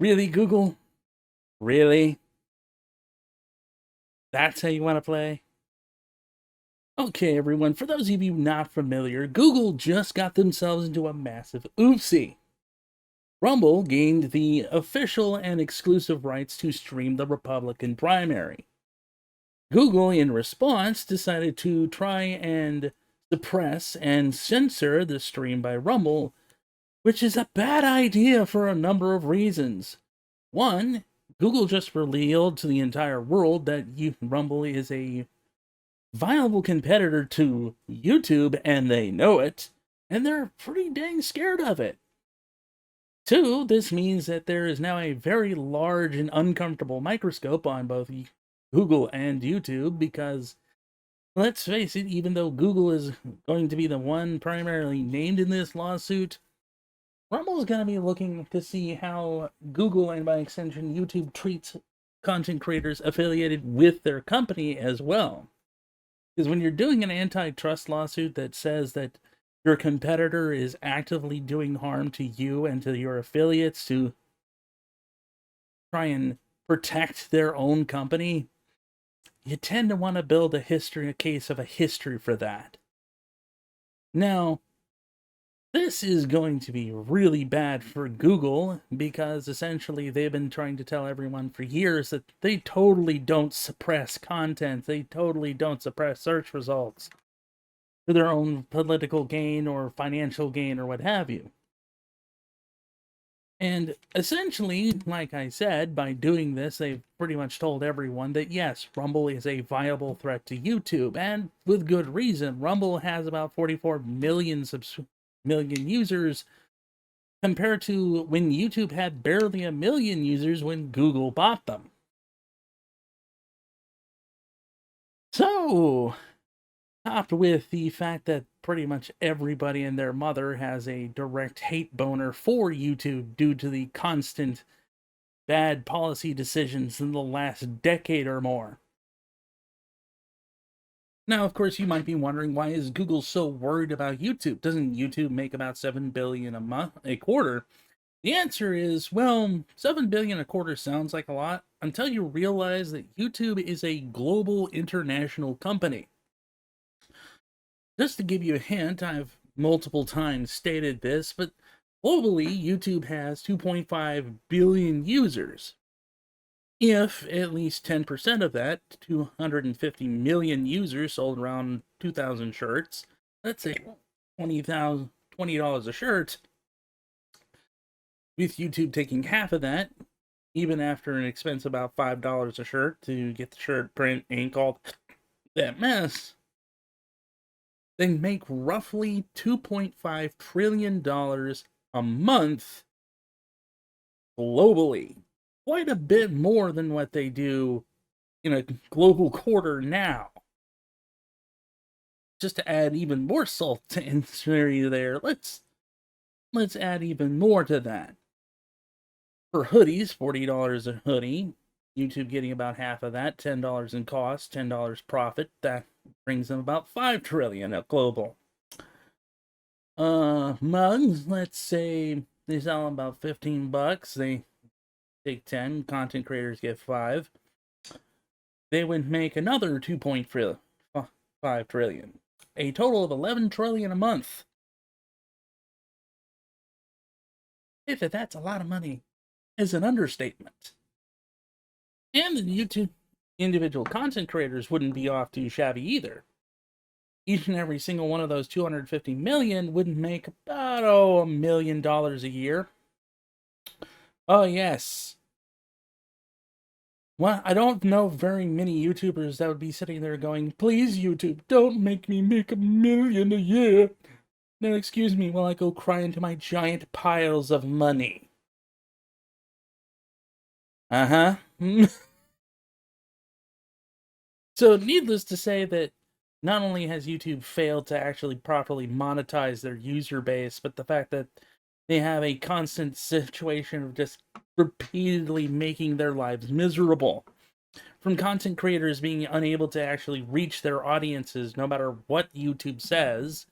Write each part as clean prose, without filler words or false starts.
Really, Google? Really? That's how you want to play? Okay, everyone, for those of you not familiar, Google just got themselves into a massive oopsie. Rumble gained the official and exclusive rights to stream the Republican primary. Google, in response, decided to try and suppress and censor the stream by Rumble, which is a bad idea for a number of reasons. One, Google just revealed to the entire world that Rumble is a viable competitor to YouTube, and they know it, and they're pretty dang scared of it. Two, this means that there is now a very large and uncomfortable microscope on both Google and YouTube because, let's face it, even though Google is going to be the one primarily named in this lawsuit, Rumble is going to be looking to see how Google and by extension YouTube treats content creators affiliated with their company as well. Because when you're doing an antitrust lawsuit that says that your competitor is actively doing harm to you and to your affiliates to try and protect their own company, you tend to want to build a case of a history for that. Now, this is going to be really bad for Google because essentially they've been trying to tell everyone for years that they totally don't suppress content, they totally don't suppress search results for their own political gain or financial gain or what have you. And essentially, like I said, by doing this, they've pretty much told everyone that yes, Rumble is a viable threat to YouTube, and with good reason. Rumble has about 44 million users compared to when YouTube had barely a million users when Google bought them. So, topped with the fact that pretty much everybody and their mother has a direct hate boner for YouTube due to the constant bad policy decisions in the last decade or more. Now, of course, you might be wondering, why is Google so worried about YouTube? Doesn't YouTube make about 7 billion a quarter? The answer is, well, 7 billion a quarter sounds like a lot until you realize that YouTube is a global international company. Just to give you a hint, I've multiple times stated this, but globally, YouTube has 2.5 billion users. If at least 10% of that, 250 million users, sold around 2,000 shirts, let's say $20 a shirt, with YouTube taking half of that, even after an expense about $5 a shirt to get the shirt, print, ink, all that mess, they make roughly $2.5 trillion a month globally. Quite a bit more than what they do in a global quarter now. Just to add even more salt to injury there, let's add even more to that. For hoodies, $40 a hoodie, YouTube getting about half of that, $10 in cost, $10 profit. That brings them about 5 trillion at global. Mugs, let's say they sell them about 15 bucks. They take 10, content creators get 5. They would make another 2.5 trillion. A total of 11 trillion a month. If that's a lot of money, is an understatement. And the YouTube individual content creators wouldn't be off too shabby either. Each and every single one of those 250 million would make about $1 million a year. Oh yes. Well, I don't know very many YouTubers that would be sitting there going, please YouTube, don't make me make $1 million a year. Now excuse me while I go cry into my giant piles of money. Uh-huh. So needless to say that not only has YouTube failed to actually properly monetize their user base, but the fact that they have a constant situation of just repeatedly making their lives miserable. From content creators being unable to actually reach their audiences no matter what YouTube says,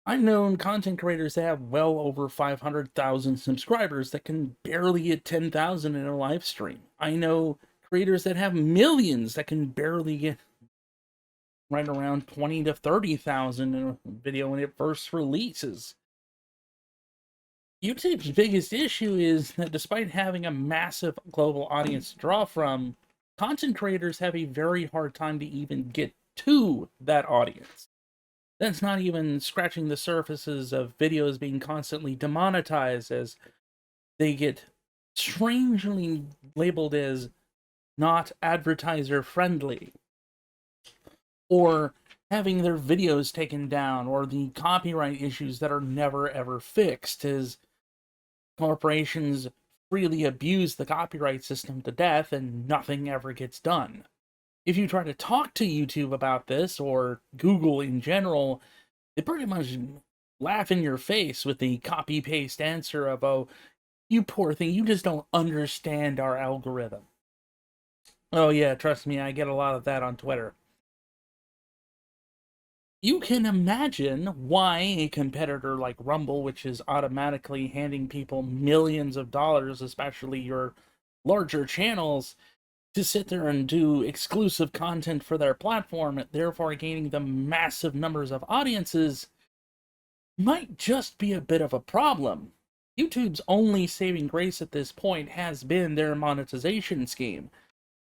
I've known content creators that have well over 500,000 subscribers that can barely get 10,000 in a live stream. I know creators that have millions that can barely get right around 20 to 30,000 in a video when it first releases. YouTube's biggest issue is that despite having a massive global audience to draw from, content creators have a very hard time to even get to that audience. That's not even scratching the surfaces of videos being constantly demonetized as they get strangely labeled as not advertiser friendly, or having their videos taken down, or the copyright issues that are never ever fixed as corporations freely abuse the copyright system to death and nothing ever gets done. If you try to talk to YouTube about this, or Google in general, they pretty much laugh in your face with the copy paste answer of, oh, you poor thing, you just don't understand our algorithm. Oh, yeah, trust me, I get a lot of that on Twitter. You can imagine why a competitor like Rumble, which is automatically handing people millions of dollars, especially your larger channels, to sit there and do exclusive content for their platform, therefore gaining them massive numbers of audiences, might just be a bit of a problem. YouTube's only saving grace at this point has been their monetization scheme,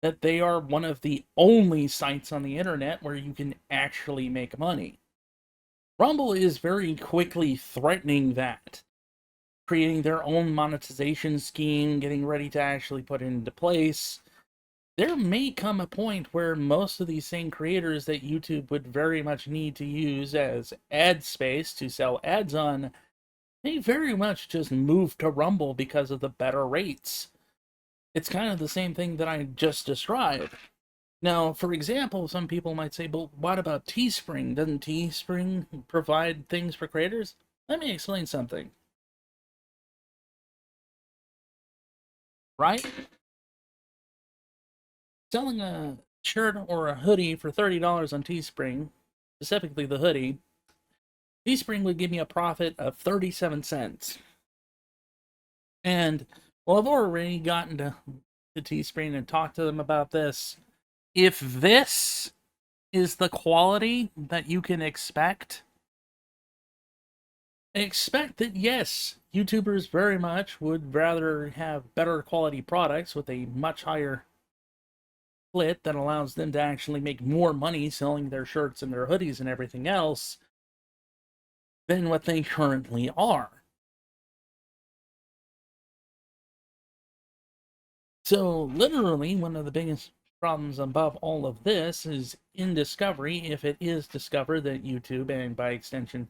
that they are one of the only sites on the internet where you can actually make money. Rumble is very quickly threatening that, creating their own monetization scheme, getting ready to actually put it into place. There may come a point where most of these same creators that YouTube would very much need to use as ad space to sell ads on may very much just move to Rumble because of the better rates. It's kind of the same thing that I just described. Now, for example, some people might say, but what about Teespring? Doesn't Teespring provide things for creators? Let me explain something. Right? Selling a shirt or a hoodie for $30 on Teespring, specifically the hoodie, Teespring would give me a profit of 37 cents. And, well, I've already gotten to Teespring and talked to them about this. If this is the quality that you can expect that, yes, YouTubers very much would rather have better quality products with a much higher split that allows them to actually make more money selling their shirts and their hoodies and everything else than what they currently are. So, literally, one of the biggest problems above all of this is in discovery, if it is discovered that YouTube, and by extension,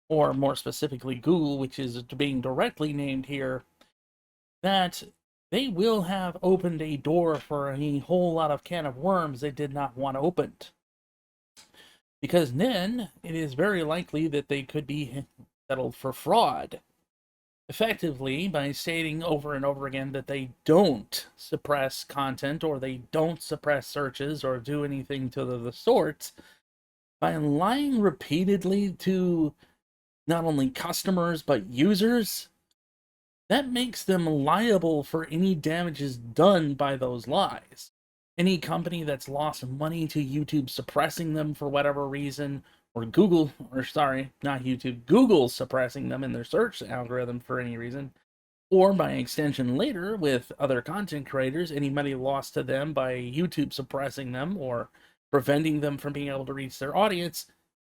or more specifically Google, which is being directly named here, that they will have opened a door for a whole lot of can of worms they did not want opened. Because then it is very likely that they could be settled for fraud. Effectively, by stating over and over again that they don't suppress content or they don't suppress searches or do anything to the sort, by lying repeatedly to not only customers but users, that makes them liable for any damages done by those lies. Any company that's lost money to YouTube suppressing them for whatever reason, or Google, or sorry, not YouTube, Google suppressing them in their search algorithm for any reason, or by extension later with other content creators, any money lost to them by YouTube suppressing them or preventing them from being able to reach their audience,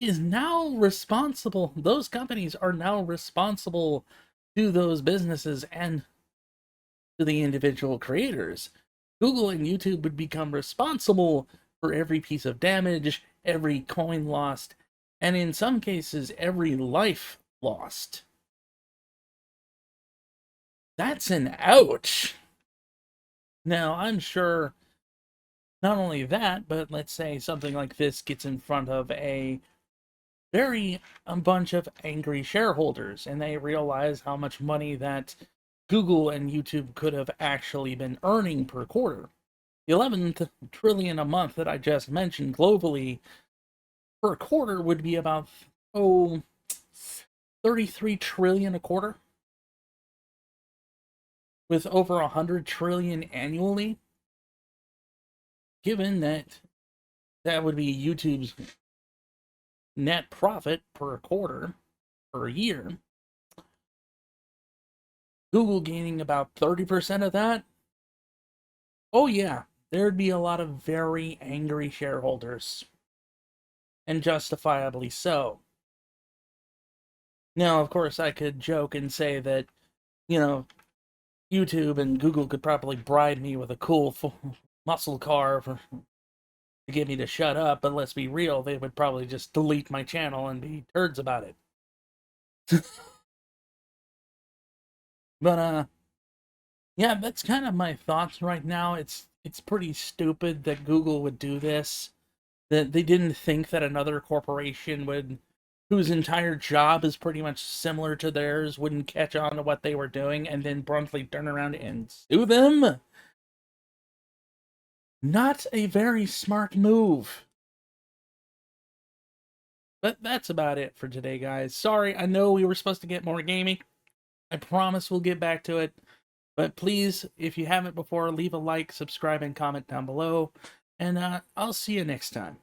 is now responsible. Those companies are now responsible to those businesses and to the individual creators. Google and YouTube would become responsible for every piece of damage, every coin lost, and in some cases, every life lost. That's an ouch. Now, I'm sure not only that, but let's say something like this gets in front of a bunch of angry shareholders, and they realize how much money that Google and YouTube could have actually been earning per quarter. The 11th trillion a month that I just mentioned globally per quarter would be about, 33 trillion a quarter, with over 100 trillion annually. Given that that would be YouTube's net profit per quarter per year, Google gaining about 30% of that, oh yeah, there'd be a lot of very angry shareholders, and justifiably so. Now, of course, I could joke and say that, YouTube and Google could probably bribe me with a cool muscle car to get me to shut up, but let's be real, they would probably just delete my channel and be turds about it. But yeah, that's kind of my thoughts right now. It's pretty stupid that Google would do this. That they didn't think that another corporation would, whose entire job is pretty much similar to theirs, wouldn't catch on to what they were doing and then promptly turn around and sue them. Not a very smart move. But that's about it for today, guys. Sorry, I know we were supposed to get more gaming. I promise we'll get back to it. But please, if you haven't before, leave a like, subscribe, and comment down below. And I'll see you next time.